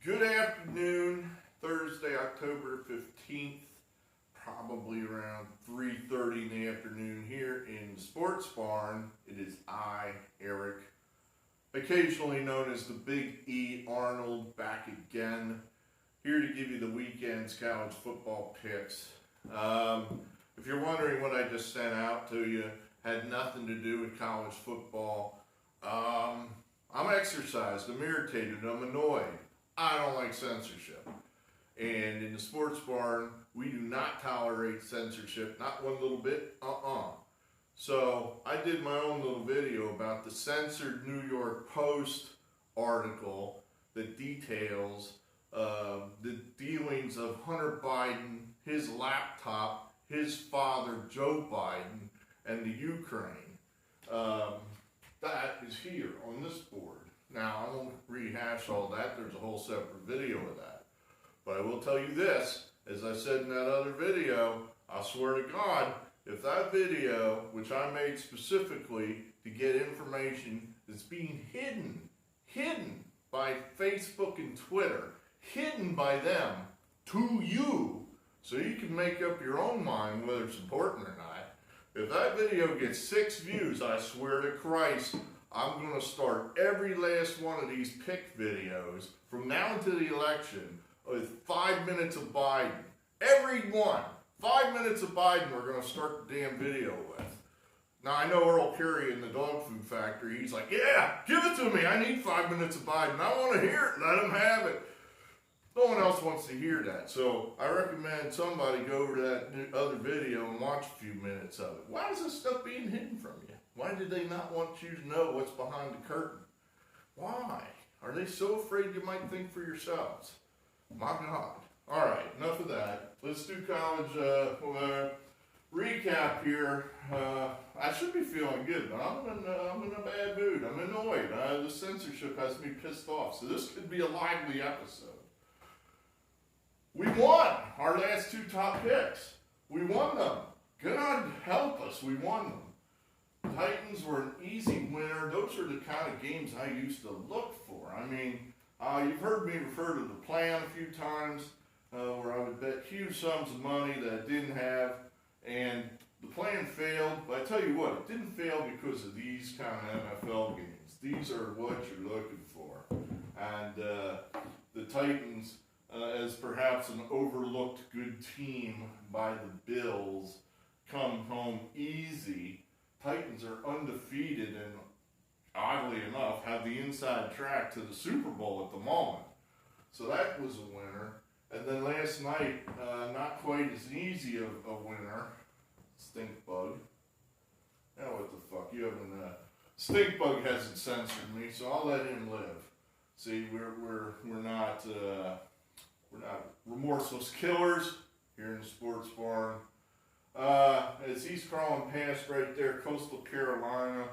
Good afternoon, Thursday, October 15th, probably around 3:30 in the afternoon here in the Sports Barn. It is I, Eric, occasionally known as the Big E Arnold, back again, here to give you the weekend's college football picks. If you're wondering what I just sent out to you, had nothing to do with college football. I'm exercised, I'm irritated, I'm annoyed. I don't like censorship. And in the Sports Barn, we do not tolerate censorship, not one little bit, So I did my own little video about the censored New York Post article that details the dealings of Hunter Biden, his laptop, his father, Joe Biden, and the Ukraine. That is here on this board. Now, I won't rehash all that. There's a whole separate video of that. But I will tell you this, as I said in that other video, I swear to God, if that video, which I made specifically to get information that's being hidden by Facebook and Twitter, hidden by them to you, so you can make up your own mind whether it's important or not. If that video gets 6 views, I swear to Christ, I'm going to start every last one of these pick videos from now until the election with 5 minutes of Biden. Every one. 5 minutes of Biden we're going to start the damn video with. Now, I know Earl Carey in the dog food factory, he's like, yeah, give it to me. I need 5 minutes of Biden. I want to hear it. Let him have it. No one else wants to hear that. So I recommend somebody go over to that other video and watch a few minutes of it. Why is this stuff being hidden from you? Why did they not want you to know what's behind the curtain? Why? Are they so afraid you might think for yourselves? My God. All right, enough of that. Let's do college recap here. I should be feeling good, but I'm in a bad mood. I'm annoyed. The censorship has me pissed off. So this could be a lively episode. We won our last 2 top picks. We won them. God help us, we won them. Titans were an easy winner. Those are the kind of games I used to look for. I mean, you've heard me refer to the plan a few times where I would bet huge sums of money that I didn't have, and the plan failed. But I tell you what, it didn't fail because of these kind of NFL games. These are what you're looking for. And the Titans, as perhaps an overlooked good team by the Bills, come home easy. Titans are undefeated and, oddly enough, have the inside track to the Super Bowl at the moment. So that was a winner. And then last night, not quite as easy of a winner. Stink bug. Now what the fuck? You haven't. Stink bug hasn't censored me, so I'll let him live. See, we're not remorseless killers here in the Sports Barn. As he's crawling past right there, Coastal Carolina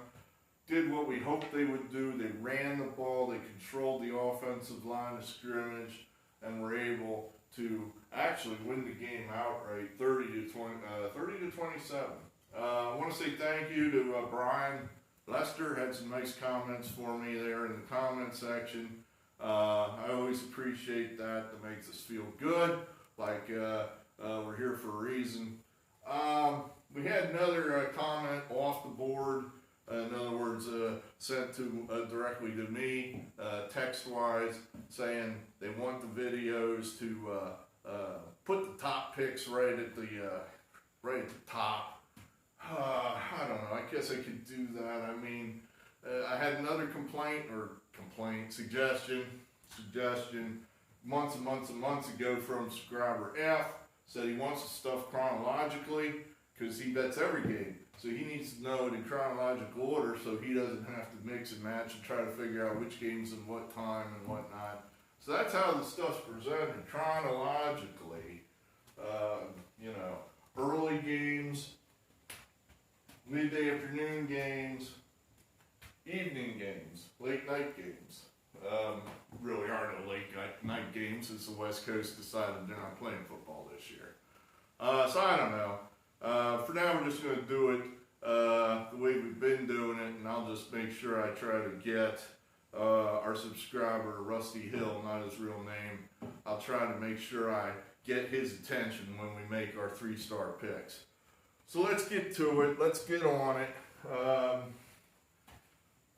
did what we hoped they would do. They ran the ball, they controlled the offensive line of scrimmage, and were able to actually win the game outright, 30-27. I want to say thank you to Brian Lester. Had some nice comments for me there in the comment section. I always appreciate that. That makes us feel good, like we're here for a reason. We had another comment off the board, in other words, sent to directly to me, text-wise, saying they want the videos to put the top picks right at the top. I don't know. I guess I could do that. I mean, I had another suggestion months and months ago from subscriber F. Said he wants the stuff chronologically because he bets every game. So he needs to know it in chronological order so he doesn't have to mix and match and try to figure out which games and what time and whatnot. So that's how the stuff's presented chronologically. Early games, midday afternoon games, evening games, late night games. Really are no late night games since the West Coast decided they're not playing football this year. So I don't know. For now, we're just going to do it the way we've been doing it, and I'll just make sure I try to get our subscriber, Rusty Hill, not his real name. I'll try to make sure I get his attention when we make our 3-star picks. So let's get to it. Let's get on it.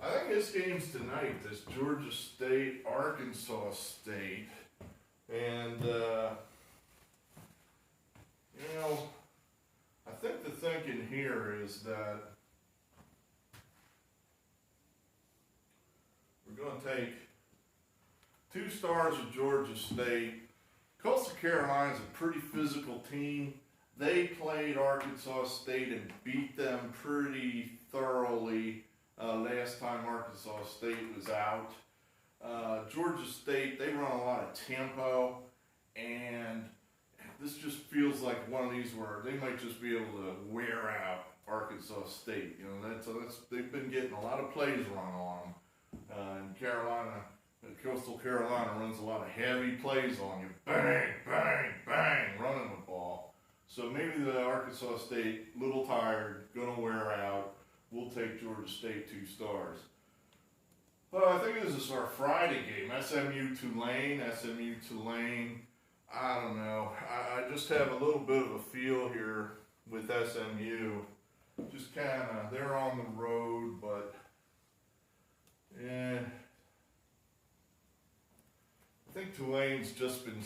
I think this game's tonight, this Georgia State, Arkansas State. And, I think the thinking here is that we're going to take 2 stars of Georgia State. Coastal Carolina's a pretty physical team. They played Arkansas State and beat them pretty thoroughly last time Arkansas State was out. Georgia State, they run a lot of tempo, and this just feels like one of these where they might just be able to wear out Arkansas State. They've been getting a lot of plays run on them. And Coastal Carolina runs a lot of heavy plays on you. Bang, bang, bang, running the ball. So maybe the Arkansas State, little tired, gonna wear out. We'll take Georgia State 2 stars. I think this is our Friday game. Smu Tulane. I don't know. I just have a little bit of a feel here with SMU. Just kind of, they're on the road, but yeah. I think Tulane's just been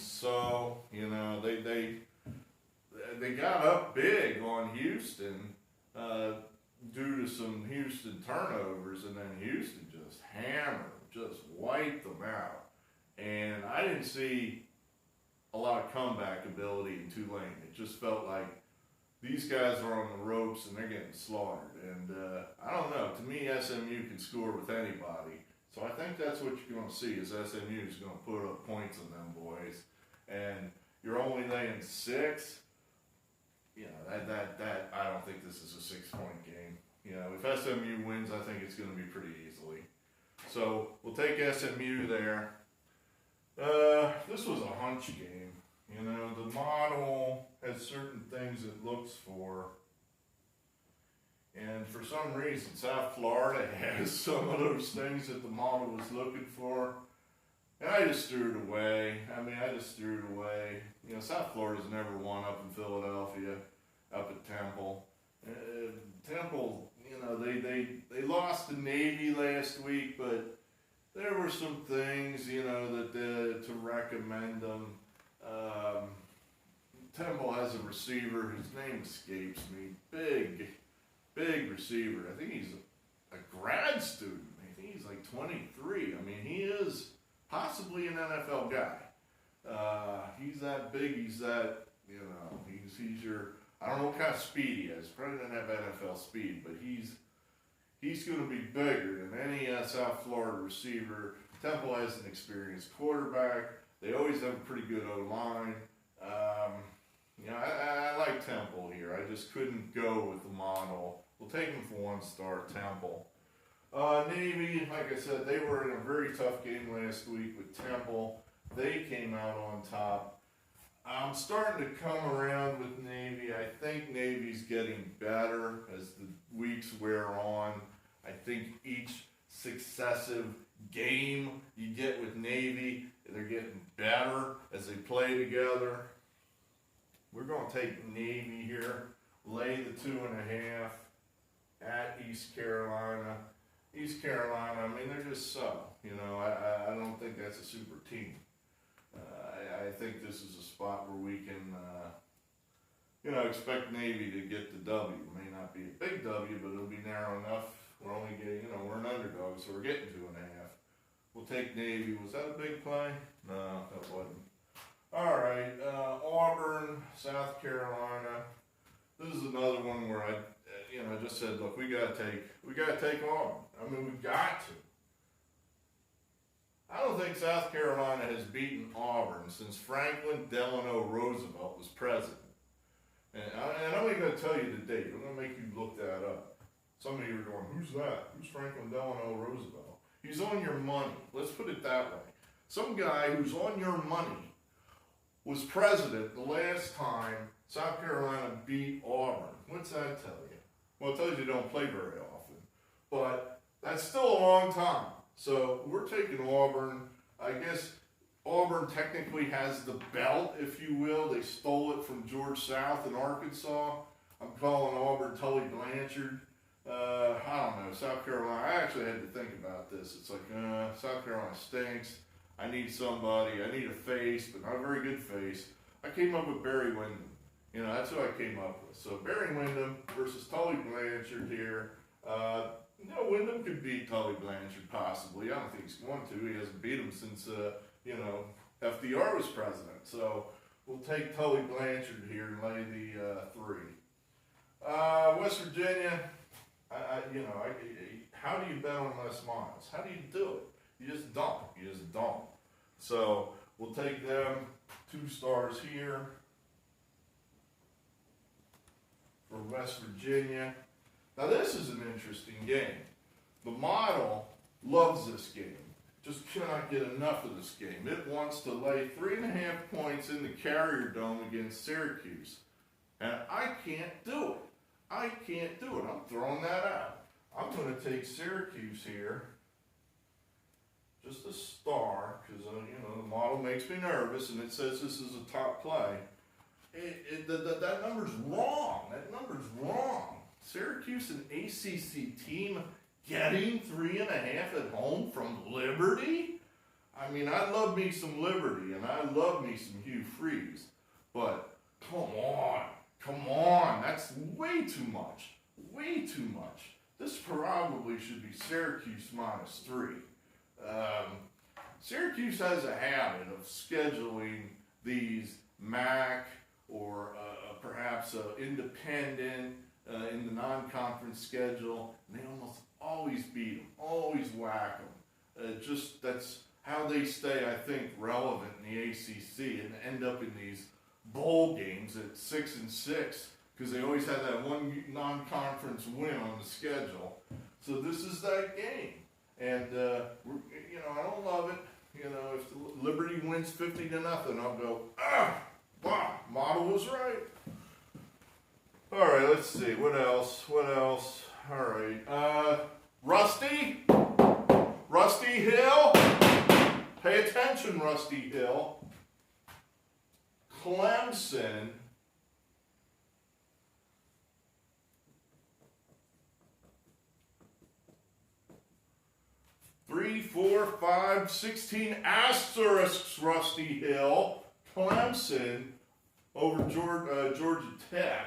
they got up big on Houston due to some Houston turnovers, and then Houston just hammered them, just wiped them out. And I didn't see a lot of comeback ability in Tulane. It just felt like these guys are on the ropes and they're getting slaughtered. And I don't know. To me, SMU can score with anybody. So I think that's what you're going to see is SMU is going to put up points on them boys. And you're only laying 6. That I don't think this is a 6-point game. If SMU wins, I think it's going to be pretty easily. So we'll take SMU there. This was a hunch game. The model has certain things it looks for. And for some reason, South Florida has some of those things that the model was looking for. And I just threw it away. South Florida's never won up in Philadelphia, up at Temple. Temple, they lost to Navy last week, but there were some things, that to recommend them. Temple has a receiver whose name escapes me. Big receiver. I think he's a grad student. I think he's like 23. I mean, he is possibly an NFL guy. He's that big. He's that, he's your, I don't know what kind of speed he has. Probably doesn't have NFL speed, but he's going to be bigger than any South Florida receiver. Temple has an experienced quarterback. They always have a pretty good O-line. I like Temple here. I just couldn't go with the model. We'll take him for 1 star, Temple. Navy, like I said, they were in a very tough game last week with Temple. They came out on top. I'm starting to come around with Navy. I think Navy's getting better as the weeks wear on. I think each successive game you get with Navy, they're getting better as they play together. We're going to take Navy here, lay the 2.5 at East Carolina. East Carolina, I mean, they're just so. I don't think that's a super team. I think this is a spot where we can, expect Navy to get the W. It may not be a big W, but it'll be narrow enough. We're only getting, we're an underdog, so we're getting 2.5. We'll take Navy. Was that a big play? No, that wasn't. All right, Auburn, South Carolina. This is another one where I just said, look, we gotta take Auburn. I mean, we've got to. I don't think South Carolina has beaten Auburn since Franklin Delano Roosevelt was president. And I'm even going to tell you the date. I'm going to make you look that up. Some of you are going, who's that? Who's Franklin Delano Roosevelt? He's on your money. Let's put it that way. Some guy who's on your money was president the last time South Carolina beat Auburn. What's that tell you? Well, it tells you don't play very often. But that's still a long time. So we're taking Auburn. I guess Auburn technically has the belt, if you will. They stole it from George South in Arkansas. I'm calling Auburn Tully Blanchard. I don't know, South Carolina. I actually had to think about this. It's like, South Carolina stinks. I need somebody. I need a face, but not a very good face. I came up with Barry Windham. You know, that's who I came up with. So Barry Windham versus Tully Blanchard here. Windham could beat Tully Blanchard possibly. I don't think he's going to. He hasn't beat him since, FDR was president. So we'll take Tully Blanchard here and lay the 3. West Virginia, how do you bet on Les Miles? How do you do it? You just don't. You just don't. So we'll take them 2 stars here for West Virginia. Now this is an interesting game. The model loves this game. Just cannot get enough of this game. It wants to lay 3.5 points in the Carrier Dome against Syracuse. And I can't do it. I can't do it. I'm throwing that out. I'm going to take Syracuse here. Just a star, because the model makes me nervous, and it says this is a top play. That number's wrong. That number's wrong. Syracuse, an ACC team, getting 3.5 at home from Liberty? I mean, I love me some Liberty, and I love me some Hugh Freeze, but come on, that's way too much, way too much. This probably should be Syracuse -3. Syracuse has a habit of scheduling these MAC or perhaps independent in the non-conference schedule, and they almost always beat them, always whack them. That's how they stay, I think, relevant in the ACC and end up in these bowl games at 6-6 because they always have that one non-conference win on the schedule. So this is that game, and I don't love it. If Liberty wins 50-0, I'll go, wow, model was right. All right, let's see. What else? All right. Rusty Hill. Pay attention, Rusty Hill. Clemson. Three, 4, 5, 16 asterisks, Rusty Hill. Clemson over Georgia Tech.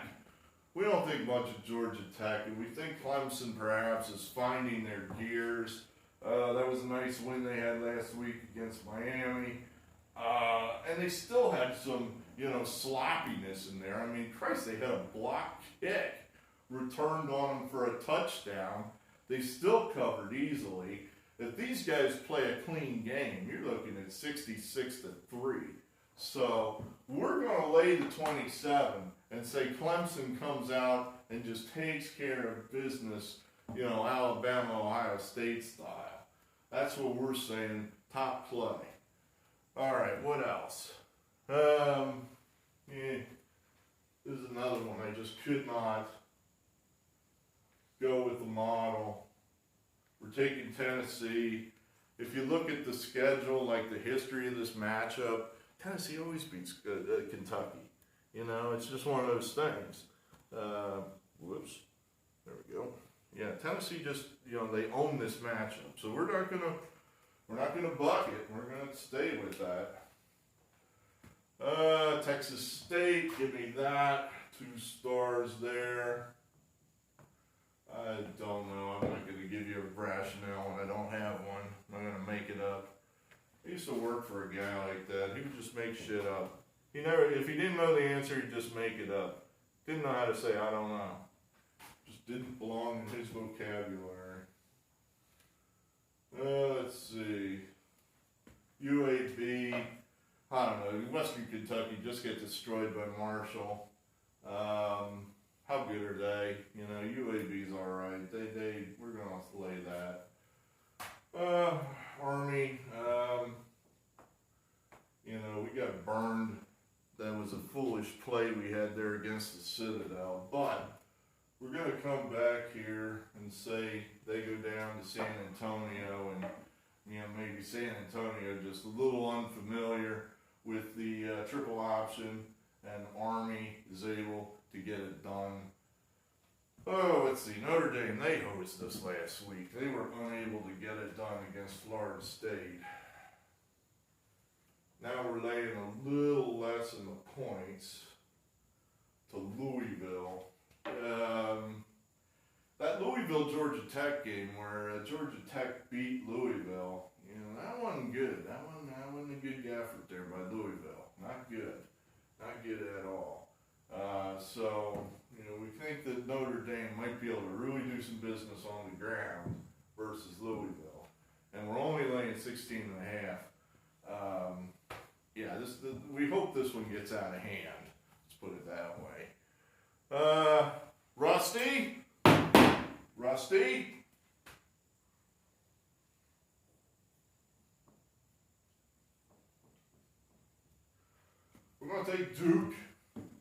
We don't think much of Georgia Tech, and we think Clemson perhaps is finding their gears. That was a nice win they had last week against Miami. And they still had some, sloppiness in there. I mean, Christ, they had a block kick returned on them for a touchdown. They still covered easily. If these guys play a clean game, you're looking at 66-3. So we're going to lay the 27 and say Clemson comes out and just takes care of business, Alabama, Ohio State style. That's what we're saying, top play. All right, what else? This is another one. I just could not go with the model. We're taking Tennessee. If you look at the schedule, like the history of this matchup, Tennessee always beats Kentucky. It's just one of those things. Whoops. There we go. Yeah, Tennessee just, they own this matchup. So we're not gonna buck it. We're gonna stay with that. Texas State, give me that. 2 stars there. I don't know. I'm not going to give you a rationale when I don't have one. I'm not going to make it up. I used to work for a guy like that. He would just make shit up. If he didn't know the answer, he'd just make it up. Didn't know how to say, I don't know. Just didn't belong in his vocabulary. Let's see. UAB. I don't know. Western Kentucky just get destroyed by Marshall. How good are they? UAB's all right. We're gonna lay that. Army. We got burned. That was a foolish play we had there against the Citadel. But we're gonna come back here and say they go down to San Antonio, and maybe San Antonio just a little unfamiliar with the triple option, and Army is able to get it done. Oh, let's see, Notre Dame, they hosted us last week. They were unable to get it done against Florida State. Now we're laying a little less in the points to Louisville. That Louisville-Georgia Tech game where Georgia Tech beat Louisville, that wasn't good. That wasn't a good effort there by Louisville. Not good. Not good at all. So, we think that Notre Dame might be able to really do some business on the ground versus Louisville. And we're only laying 16 and a half. We hope this one gets out of hand. Let's put it that way. Rusty? We're going to take Duke.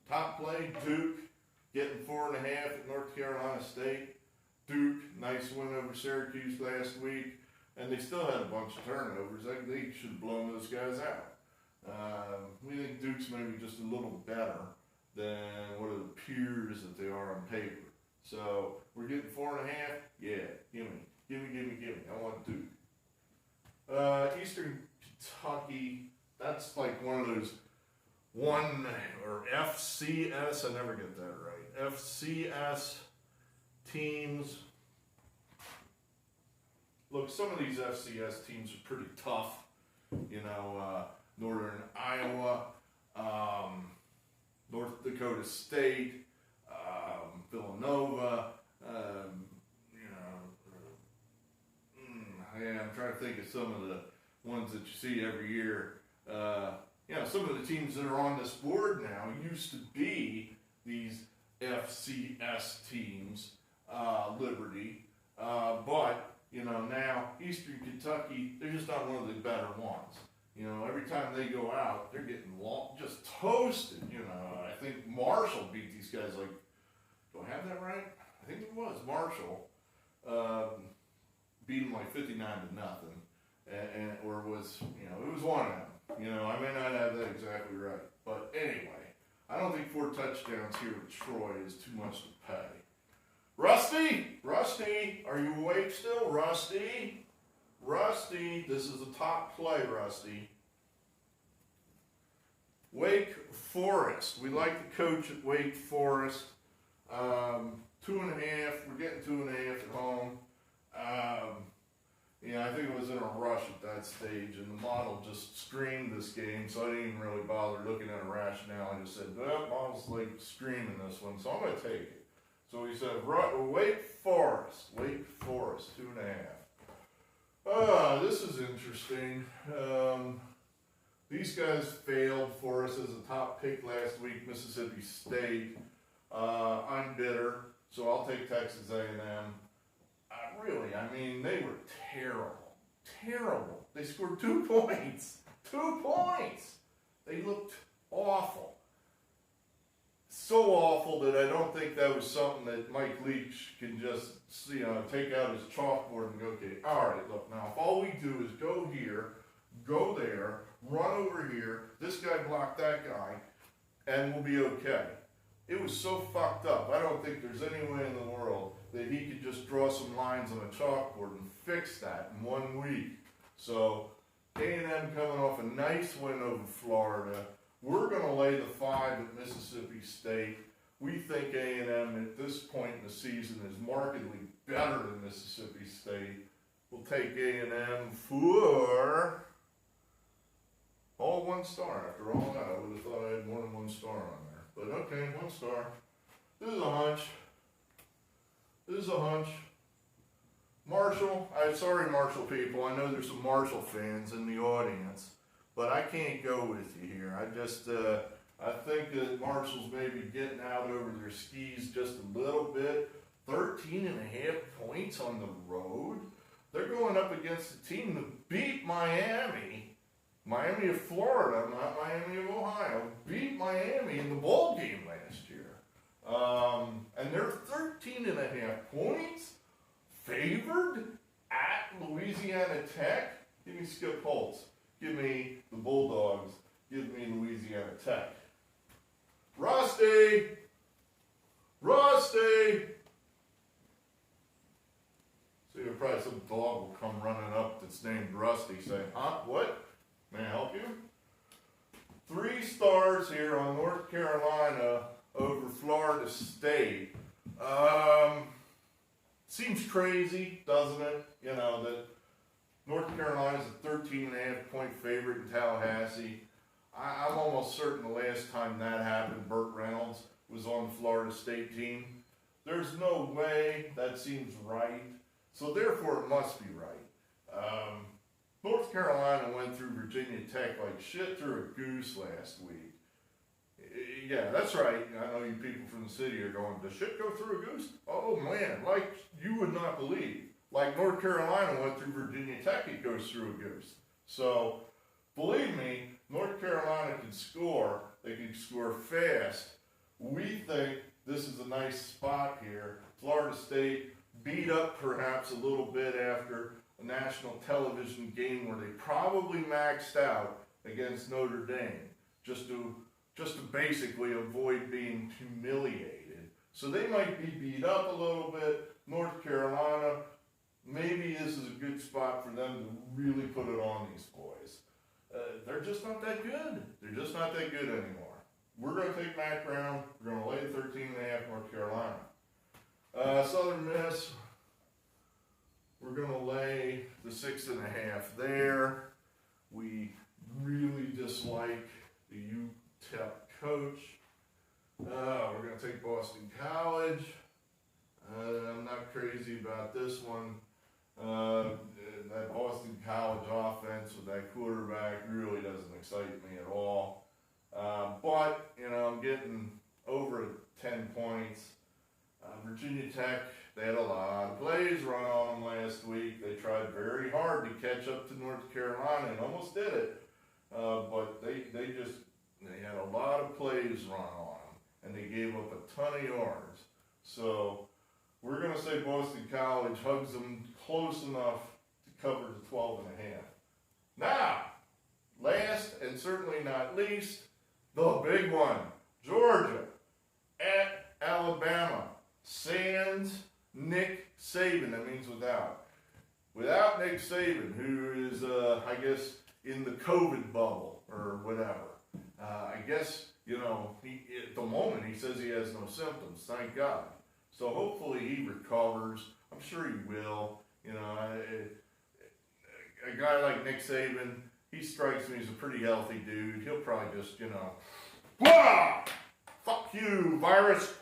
Top play, Duke. Getting 4.5 at North Carolina State. Duke, nice win over Syracuse last week. And they still had a bunch of turnovers. They should have blown those guys out. We think Duke's maybe just a little better than what it appears that they are on paper. So we're getting 4.5. Yeah, give me. I want Duke. Eastern Kentucky. That's like one of those FCS. I never get that right. FCS teams. Look, some of these FCS teams are pretty tough. Northern Iowa, North Dakota State, Villanova, I'm trying to think of some of the ones that you see every year. Some of the teams that are on this board now used to be these FCS teams, Liberty, but now Eastern Kentucky, they're just not one of the better ones. Every time they go out, they're getting just toasted. I think Marshall beat these guys do I have that right? I think it was Marshall. Beat them 59-0. Or it was one of them. I may not have that exactly right. But anyway, I don't think 4 touchdowns here with Troy is too much to pay. Rusty, are you awake still? Rusty, this is a top play, Rusty. Wake Forest. We like the coach at Wake Forest. 2.5. We're getting 2.5 at home. I think it was in a rush at that stage, and the model just screamed this game, so I didn't even really bother looking at a rationale. I just said, model's screaming this one, so I'm going to take it. So he said, Wake Forest, 2.5. This is interesting. These guys failed for us as a top pick last week, Mississippi State. I'm bitter, so I'll take Texas A&M. They were terrible. They scored 2 points. 2 points. They looked awful. So awful that I don't think that was something that Mike Leach can just, take out his chalkboard and go, okay, all right, look, now if all we do is go here, go there, run over here, this guy blocked that guy, and we'll be okay. It was so fucked up. I don't think there's any way in the world that he could just draw some lines on a chalkboard and fix that in 1 week. So A&M coming off a nice win over Florida. We're going to lay the 5 at Mississippi State. We think A&M at this point in the season is markedly better than Mississippi State. We'll take A&M for all 1 star. After all that, I would have thought I had more than 1 star on there. But okay, 1 star. This is a hunch. Marshall, I'm sorry Marshall people, I know there's some Marshall fans in the audience, but I can't go with you here. I think that Marshall's maybe getting out over their skis just a little bit. 13.5 points on the road. They're going up against a team that beat Miami of Florida, not Miami of Ohio, beat Miami in the bowl game last year. And they're 13.5 points favored at Louisiana Tech. Give me Skip Holtz. Give me the Bulldogs. Give me Louisiana Tech. Rusty! Rusty! See, probably some dog will come running up that's named Rusty saying, huh, what? May I help you? 3 stars here on North Carolina over Florida State. Seems crazy, doesn't it? You know, that North Carolina's a 13.5-point favorite in Tallahassee. I'm almost certain the last time that happened, Burt Reynolds was on the Florida State team. There's no way that seems right. So therefore it must be right. North Carolina went through Virginia Tech like shit through a goose last week. Yeah, that's right. I know you people from the city are going, does shit go through a goose? Oh man, like you would not believe. Like North Carolina went through Virginia Tech, it goes through a goose. So believe me, North Carolina can score. They can score fast. We think this is a nice spot here. Florida State beat up perhaps a little bit after a national television game where they probably maxed out against Notre Dame just to basically avoid being humiliated. So they might be beat up a little bit. North Carolina, maybe this is a good spot for them to really put it on these boys. They're just not that good. They're just not that good anymore. We're going to take Mac Brown. We're going to lay 13.5 North Carolina. Southern Miss, we're going to lay the 6.5 there. We really dislike the UTEP coach. We're going to take Boston College. I'm not crazy about this one. That Boston College offense with that quarterback really doesn't excite me at all. But, you know, I'm getting over 10 points. Virginia Tech, they had a lot of plays run on them last week. They tried very hard to catch up to North Carolina and almost did it. But they had a lot of plays run on them, and they gave up a ton of yards. So we're going to say Boston College hugs them close enough to cover the 12.5. Now, last and certainly not least, the big one, Georgia at Alabama. Sans Nick Saban, that means without. Without Nick Saban, who is, I guess, in the COVID bubble or whatever. I guess, you know, at the moment he says he has no symptoms, thank God. So hopefully he recovers. I'm sure he will. You know, a guy like Nick Saban, he strikes me as a pretty healthy dude. He'll probably just, you know, wah! Fuck you, virus.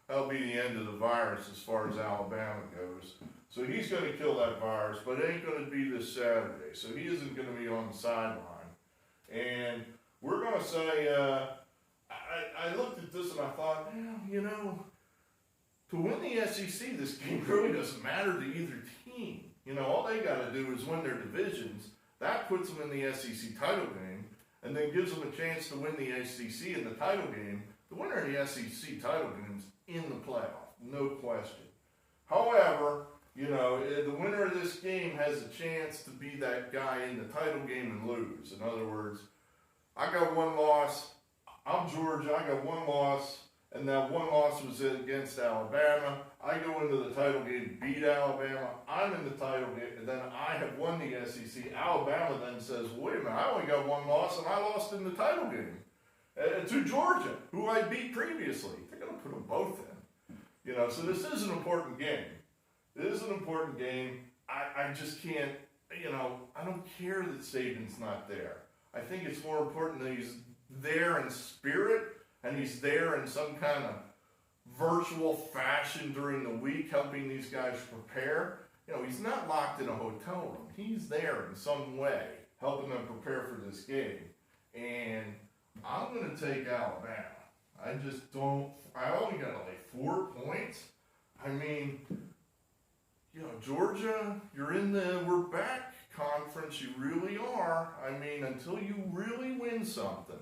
That'll be the end of the virus as far as Alabama goes. So he's going to kill that virus, but it ain't going to be this Saturday. So he isn't going to be on the sideline. And we're going to say, I looked at this and I thought, well, you know, to win the SEC, this game really doesn't matter to either team. You know, all they got to do is win their divisions. That puts them in the SEC title game and then gives them a chance to win the SEC in the title game. The winner of the SEC title game is in the playoff, no question. However, you know, the winner of this game has a chance to be that guy in the title game and lose. In other words, I got one loss. I'm Georgia. I got one loss, and that one loss was against Alabama. I go into the title game, beat Alabama. I'm in the title game, and then I have won the SEC. Alabama then says, wait a minute, I only got one loss, and I lost in the title game to Georgia, who I beat previously. They're going to put them both in. You know, so this is an important game. It is an important game. I just can't, you know, I don't care that Saban's not there. I think it's more important that he's there in spirit and he's there in some kind of virtual fashion during the week helping these guys prepare. You know, he's not locked in a hotel room. He's there in some way helping them prepare for this game. And I'm going to take Alabama. I just don't, I only got like 4 points. I mean, you know, Georgia, you're in the we're back conference. You really are. I mean, until you really win something.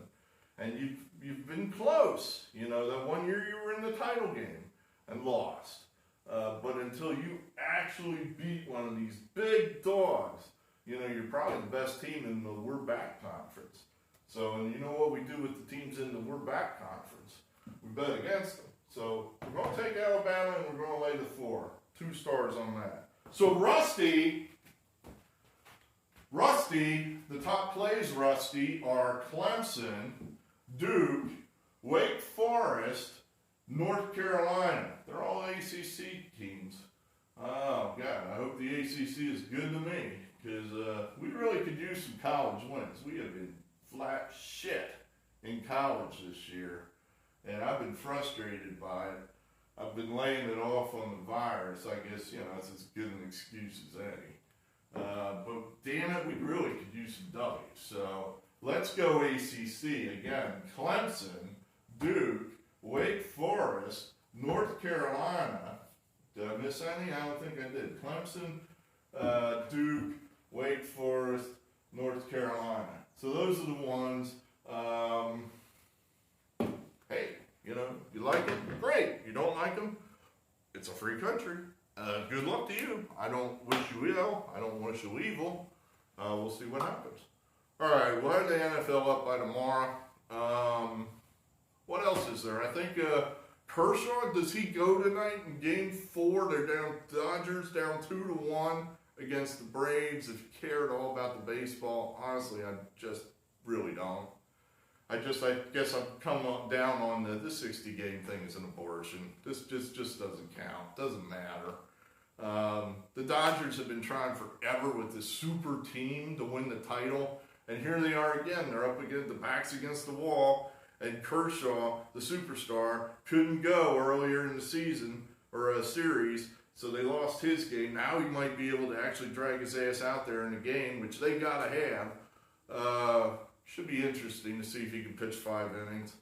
And you've been close. You know, that one year you were in the title game and lost. But until you actually beat one of these big dogs, you're probably the best team in the We're Back Conference. So, and you know what we do with the teams in the We're Back Conference? We bet against them. So we're going to take Alabama and we're going to lay the 4. 2 stars on that. So Rusty, the top plays Rusty are Clemson, Duke, Wake Forest, North Carolina. They're all ACC teams. Oh, God, I hope the ACC is good to me because we really could use some college wins. We have been flat shit in college this year, and I've been frustrated by it. I've been laying it off on the virus. I guess, that's as good an excuse as any. But damn it, we really could use some W's. So let's go ACC again. Clemson, Duke, Wake Forest, North Carolina. Did I miss any? I don't think I did. Clemson, Duke, Wake Forest, North Carolina. So those are the ones. Hey, you like them? Great. You don't like them? It's a free country. Good luck to you. I don't wish you ill. I don't wish you evil. We'll see what happens. All right, we'll have the NFL up by tomorrow. What else is there? I think Kershaw, does he go tonight in Game 4? They're down, Dodgers down 2-1 against the Braves. If you care at all about the baseball, honestly, I just really don't. I guess I've come down on the 60-game thing is an abortion. This just doesn't count. Doesn't matter. The Dodgers have been trying forever with this super team to win the title, and here they are again. They're up against the backs against the wall, and Kershaw, the superstar, couldn't go earlier in the season or a series, so they lost his game. Now he might be able to actually drag his ass out there in the game, which they gotta have. Should be interesting to see if he can pitch 5 innings.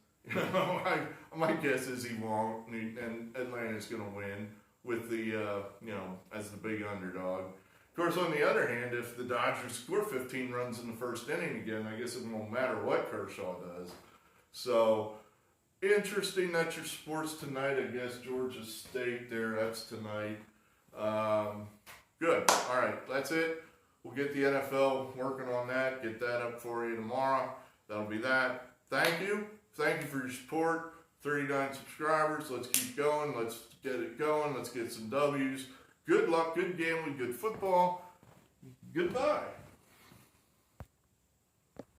My guess is he won't, and Atlanta's going to win with the, as the big underdog. Of course, on the other hand, if the Dodgers score 15 runs in the first inning again, I guess it won't matter what Kershaw does. So, interesting. That's your sports tonight. I guess Georgia State there, that's tonight. Good. All right, that's it. We'll get the NFL working on that, get that up for you tomorrow. That'll be that. Thank you. Thank you for your support. 39 subscribers. Let's keep going. Let's get it going. Let's get some W's. Good luck, good gambling, good football. Goodbye.